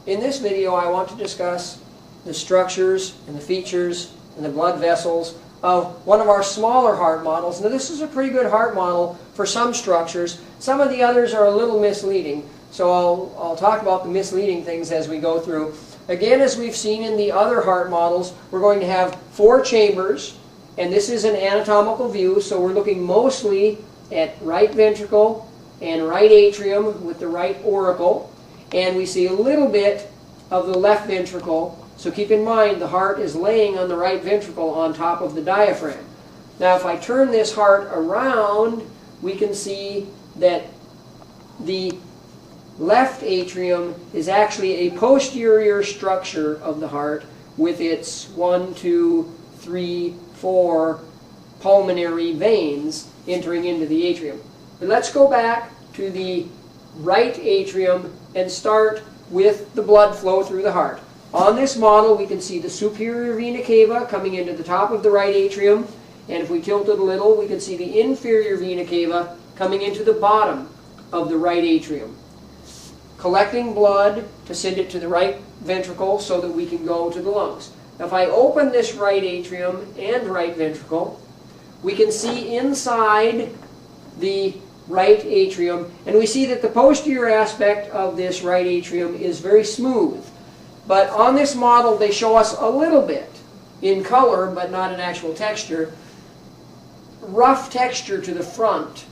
In this video, I want to discuss the structures and the features and the blood vessels of one of our smaller heart models. Now, this is a pretty good heart model for some structures. Some of the others are a little misleading, so I'll talk about the misleading things as we go through. Again, as we've seen in the other heart models, we're going to have 4 chambers, and this is an anatomical view, so we're looking mostly at right ventricle and right atrium with the right auricle, and we see a little bit of the left ventricle. So keep in mind the heart is laying on the right ventricle on top of the diaphragm. Now if I turn this heart around, we can see that the left atrium is actually a posterior structure of the heart with its 1, 2, 3, 4 pulmonary veins entering into the atrium. But let's go back to the right atrium and start with the blood flow through the heart. On this model, we can see the superior vena cava coming into the top of the right atrium, and if we tilt it a little, we can see the inferior vena cava coming into the bottom of the right atrium, collecting blood to send it to the right ventricle so that we can go to the lungs. Now, if I open this right atrium and right ventricle, we can see inside the right atrium, and we see that the posterior aspect of this right atrium is very smooth. But on this model, they show us a little bit in color, but not in actual texture, rough texture to the front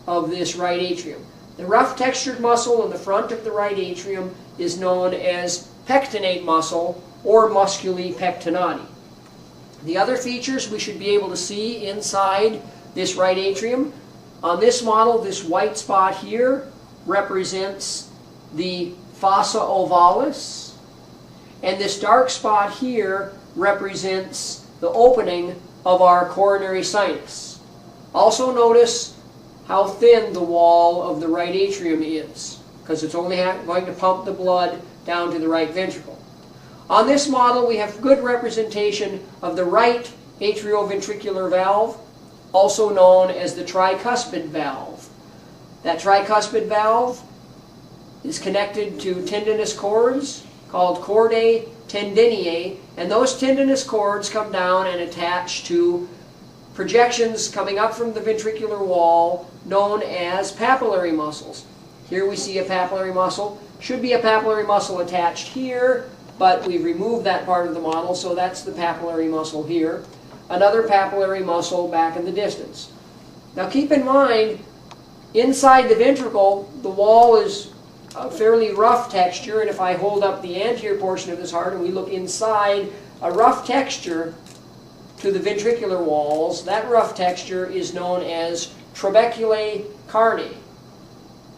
of this right atrium. The rough textured muscle in the front of the right atrium is known as pectinate muscle or musculi pectinati. The other features we should be able to see inside this right atrium. On this model, this white spot here represents the fossa ovalis, and this dark spot here represents the opening of our coronary sinus. Also notice how thin the wall of the right atrium is, because it's only going to pump the blood down to the right ventricle. On this model, we have good representation of the right atrioventricular valve, also known as the tricuspid valve. That tricuspid valve is connected to tendinous cords called chordae tendineae, and those tendinous cords come down and attach to projections coming up from the ventricular wall known as papillary muscles. Here we see a papillary muscle. Should be a papillary muscle attached here, but we've removed that part of the model, so that's the papillary muscle here. Another papillary muscle back in the distance. Now keep in mind, inside the ventricle, the wall is a fairly rough texture, and if I hold up the anterior portion of this heart and we look inside, a rough texture to the ventricular walls, that rough texture is known as trabeculae carneae.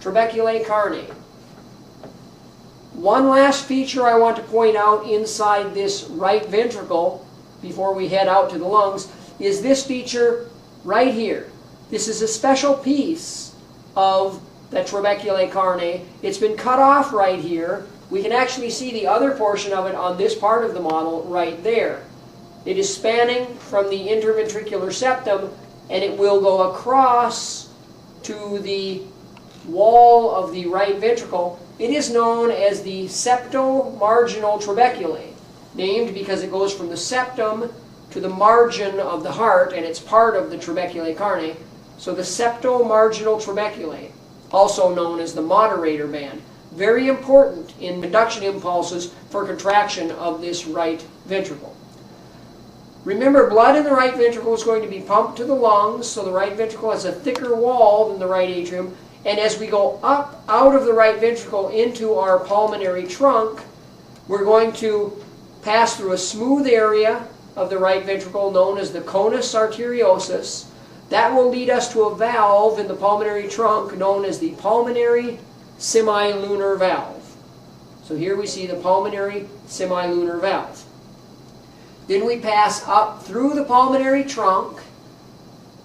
Trabeculae carneae. One last feature I want to point out inside this right ventricle before we head out to the lungs is this feature right here. This is a special piece of the trabeculae carneae. It's been cut off right here. We can actually see the other portion of it on this part of the model right there. It is spanning from the interventricular septum, and it will go across to the wall of the right ventricle. It is known as the septomarginal trabeculae, named because it goes from the septum to the margin of the heart, and it's part of the trabeculae carneae. So the septomarginal trabeculae, also known as the moderator band, very important in conduction impulses for contraction of this right ventricle. Remember, blood in the right ventricle is going to be pumped to the lungs, so the right ventricle has a thicker wall than the right atrium, and as we go up out of the right ventricle into our pulmonary trunk, we're going to pass through a smooth area of the right ventricle known as the conus arteriosus. That will lead us to a valve in the pulmonary trunk known as the pulmonary semilunar valve. So here we see the pulmonary semilunar valve. Then we pass up through the pulmonary trunk.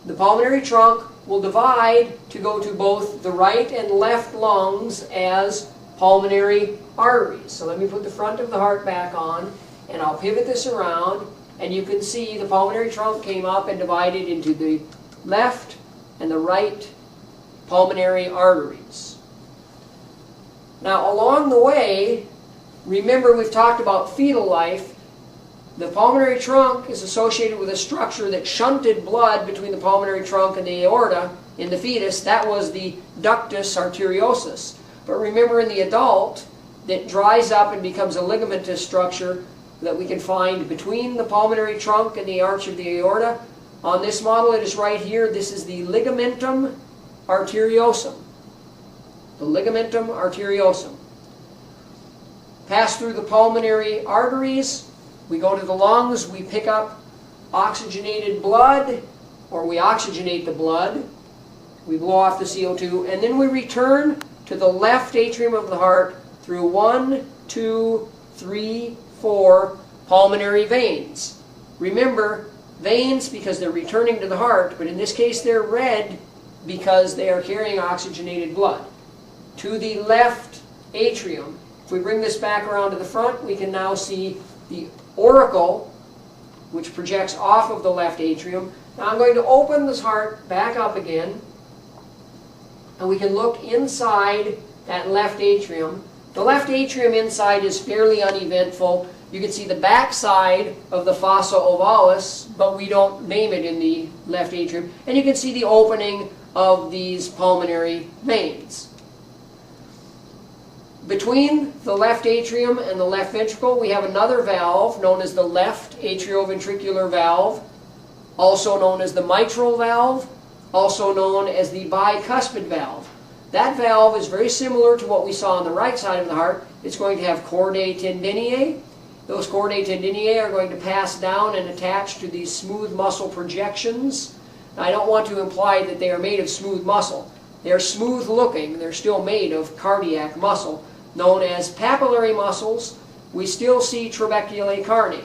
The pulmonary trunk will divide to go to both the right and left lungs as pulmonary arteries. So let me put the front of the heart back on, and I'll pivot this around, and you can see the pulmonary trunk came up and divided into the left and the right pulmonary arteries. Now along the way, Remember, we've talked about fetal life. The pulmonary trunk is associated with a structure that shunted blood between the pulmonary trunk and the aorta in the fetus. That was the ductus arteriosus. But remember, in the adult, that dries up and becomes a ligamentous structure that we can find between the pulmonary trunk and the arch of the aorta. On this model, it is right here. This is the ligamentum arteriosum. The ligamentum arteriosum. Pass through the pulmonary arteries. We go to the lungs. We pick up oxygenated blood, or we oxygenate the blood. We blow off the CO2, and then we return to the left atrium of the heart through 1, 2, 3, 4 pulmonary veins. Remember, veins because they're returning to the heart, but in this case they're red because they are carrying oxygenated blood. To the left atrium. If we bring this back around to the front, we can now see the auricle, which projects off of the left atrium. Now I'm going to open this heart back up again, and we can look inside that left atrium. The left atrium inside is fairly uneventful. You can see the back side of the fossa ovalis, but we don't name it in the left atrium. And you can see the opening of these pulmonary veins. Between the left atrium and the left ventricle, we have another valve known as the left atrioventricular valve, also known as the mitral valve, also known as the bicuspid valve. That valve is very similar to what we saw on the right side of the heart. It's going to have chordae tendineae. Those chordae tendineae are going to pass down and attach to these smooth muscle projections. Now, I don't want to imply that they are made of smooth muscle. They are smooth looking. They're still made of cardiac muscle, known as papillary muscles. We still see trabeculae carneae.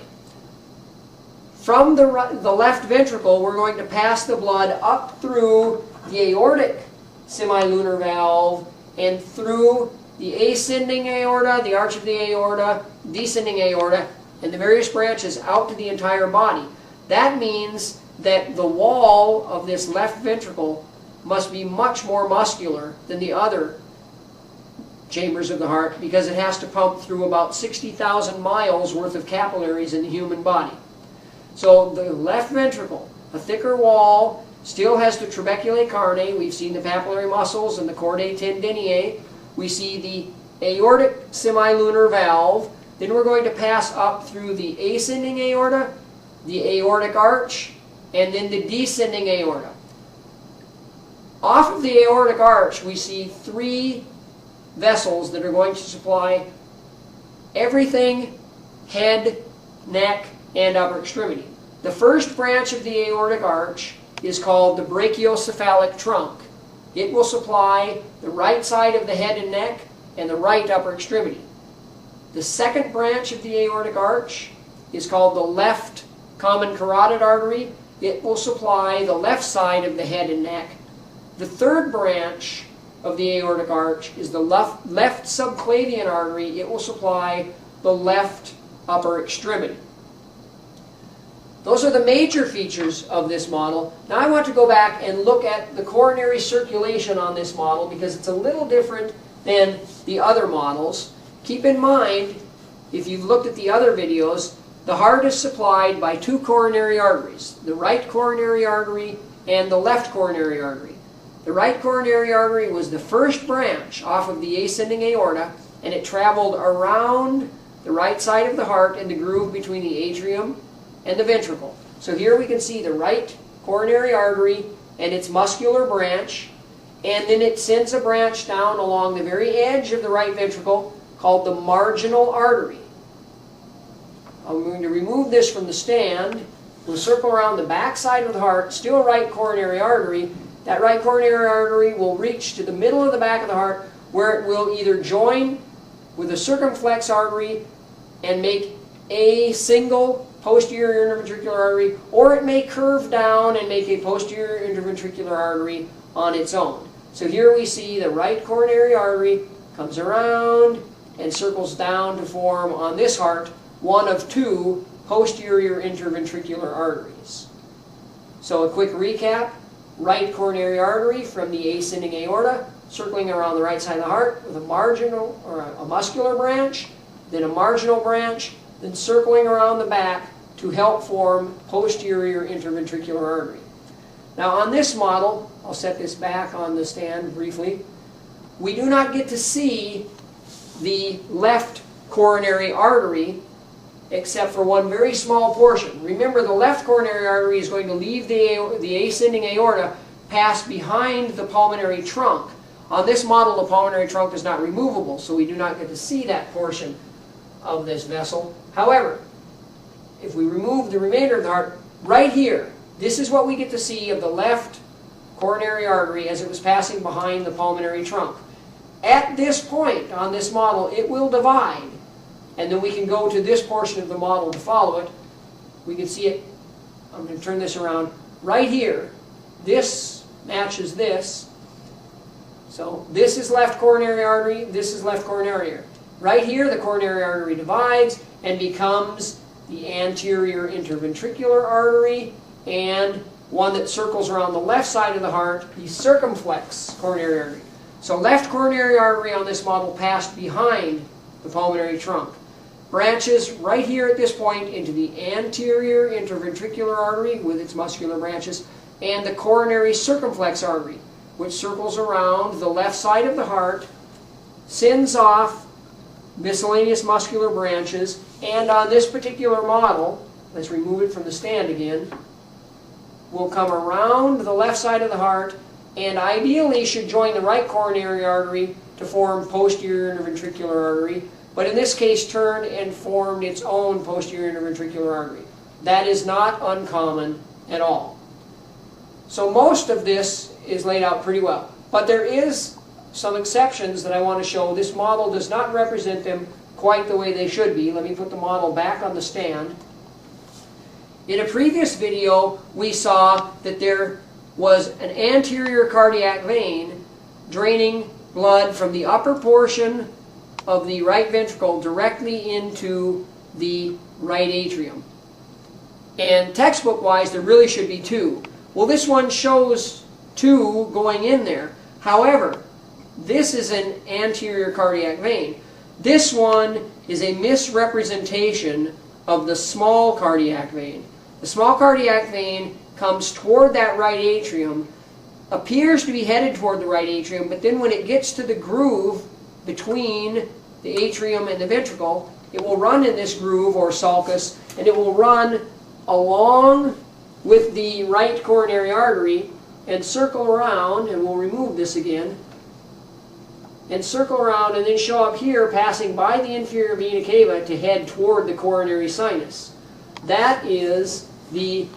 From the left ventricle, we're going to pass the blood up through the aortic semilunar valve and through the ascending aorta, the arch of the aorta, descending aorta, and the various branches out to the entire body. That means that the wall of this left ventricle must be much more muscular than the other chambers of the heart, because it has to pump through about 60,000 miles worth of capillaries in the human body. So the left ventricle, a thicker wall, still has the trabeculae carneae. We've seen the papillary muscles and the chordae tendineae. We see the aortic semilunar valve. Then we're going to pass up through the ascending aorta, the aortic arch, and then the descending aorta. Off of the aortic arch, we see 3 vessels that are going to supply everything head, neck, and upper extremity. The first branch of the aortic arch is called the brachiocephalic trunk. It will supply the right side of the head and neck and the right upper extremity. The second branch of the aortic arch is called the left common carotid artery. It will supply the left side of the head and neck. The third branch of the aortic arch is the left subclavian artery. It will supply the left upper extremity. Those are the major features of this model. Now I want to go back and look at the coronary circulation on this model, because it's a little different than the other models. Keep in mind, if you've looked at the other videos, the heart is supplied by 2 coronary arteries, the right coronary artery and the left coronary artery. The right coronary artery was the first branch off of the ascending aorta, and it traveled around the right side of the heart in the groove between the atrium and the ventricle. So here we can see the right coronary artery and its muscular branch, and then it sends a branch down along the very edge of the right ventricle called the marginal artery. I'm going to remove this from the stand. We'll circle around the back side of the heart, still right coronary artery. That right coronary artery will reach to the middle of the back of the heart, where it will either join with the circumflex artery and make a single posterior interventricular artery, or it may curve down and make a posterior interventricular artery on its own. So here we see the right coronary artery comes around and circles down to form on this heart one of 2 posterior interventricular arteries. So a quick recap: right coronary artery from the ascending aorta, circling around the right side of the heart with a marginal or a muscular branch. then a marginal branch, then circling around the back to help form posterior interventricular artery. Now on this model, I'll set this back on the stand briefly, we do not get to see the left coronary artery except for one very small portion. Remember, the left coronary artery is going to leave the ascending aorta, pass behind the pulmonary trunk. On this model, the pulmonary trunk is not removable, so we do not get to see that portion of this vessel. However, if we remove the remainder of the heart, right here, this is what we get to see of the left coronary artery as it was passing behind the pulmonary trunk. At this point on this model, it will divide, and then we can go to this portion of the model to follow it. We can see it. I'm going to turn this around. Right here, this matches this. So this is left coronary artery, this is left coronary artery. Right here, the coronary artery divides and becomes the anterior interventricular artery, and one that circles around the left side of the heart, the circumflex coronary artery. So left coronary artery on this model passed behind the pulmonary trunk. Branches right here at this point into the anterior interventricular artery with its muscular branches, and the coronary circumflex artery, which circles around the left side of the heart, sends off miscellaneous muscular branches, and on this particular model, let's remove it from the stand again, will come around the left side of the heart and ideally should join the right coronary artery to form posterior interventricular artery, but in this case turned and formed its own posterior interventricular artery. That is not uncommon at all. So most of this is laid out pretty well, but there is some exceptions that I want to show. This model does not represent them quite the way they should be. Let me put the model back on the stand. In a previous video, we saw that there was an anterior cardiac vein draining blood from the upper portion of the right ventricle directly into the right atrium. And textbook-wise, there really should be two. Well, this one shows two going in there. However, this is an anterior cardiac vein. This one is a misrepresentation of the small cardiac vein. The small cardiac vein comes toward that right atrium, appears to be headed toward the right atrium, but then when it gets to the groove between the atrium and the ventricle, it will run in this groove or sulcus, and it will run along with the right coronary artery and circle around, and we'll remove this again, and circle around and then show up here, passing by the inferior vena cava to head toward the coronary sinus. That is the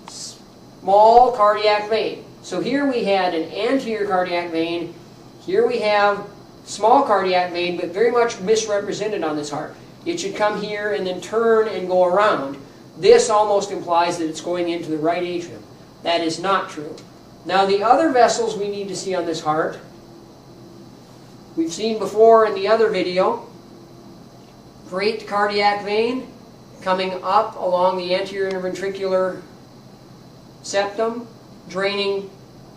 small cardiac vein. So here we had an anterior cardiac vein. Here we have small cardiac vein, but very much misrepresented on this heart. It should come here and then turn and go around. This almost implies that it's going into the right atrium. That is not true. Now the other vessels we need to see on this heart, we've seen before in the other video. Great cardiac vein coming up along the anterior interventricular septum, draining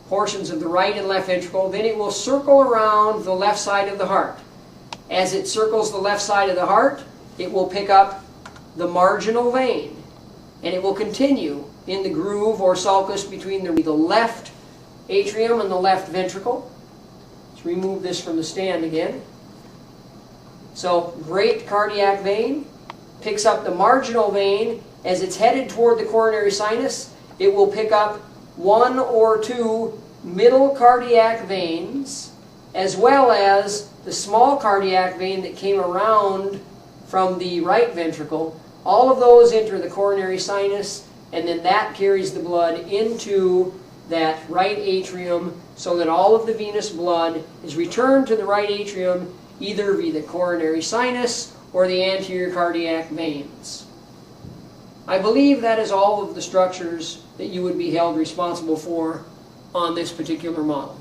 portions of the right and left ventricle. Then it will circle around the left side of the heart. As it circles the left side of the heart, it will pick up the marginal vein, and it will continue in the groove or sulcus between the left atrium and the left ventricle. Let's remove this from the stand again. So, great cardiac vein picks up the marginal vein. As it's headed toward the coronary sinus, it will pick up one or two middle cardiac veins, as well as the small cardiac vein that came around from the right ventricle. All of those enter the coronary sinus, and then that carries the blood into that right atrium so that all of the venous blood is returned to the right atrium either via the coronary sinus or the anterior cardiac veins. I believe that is all of the structures that you would be held responsible for on this particular model.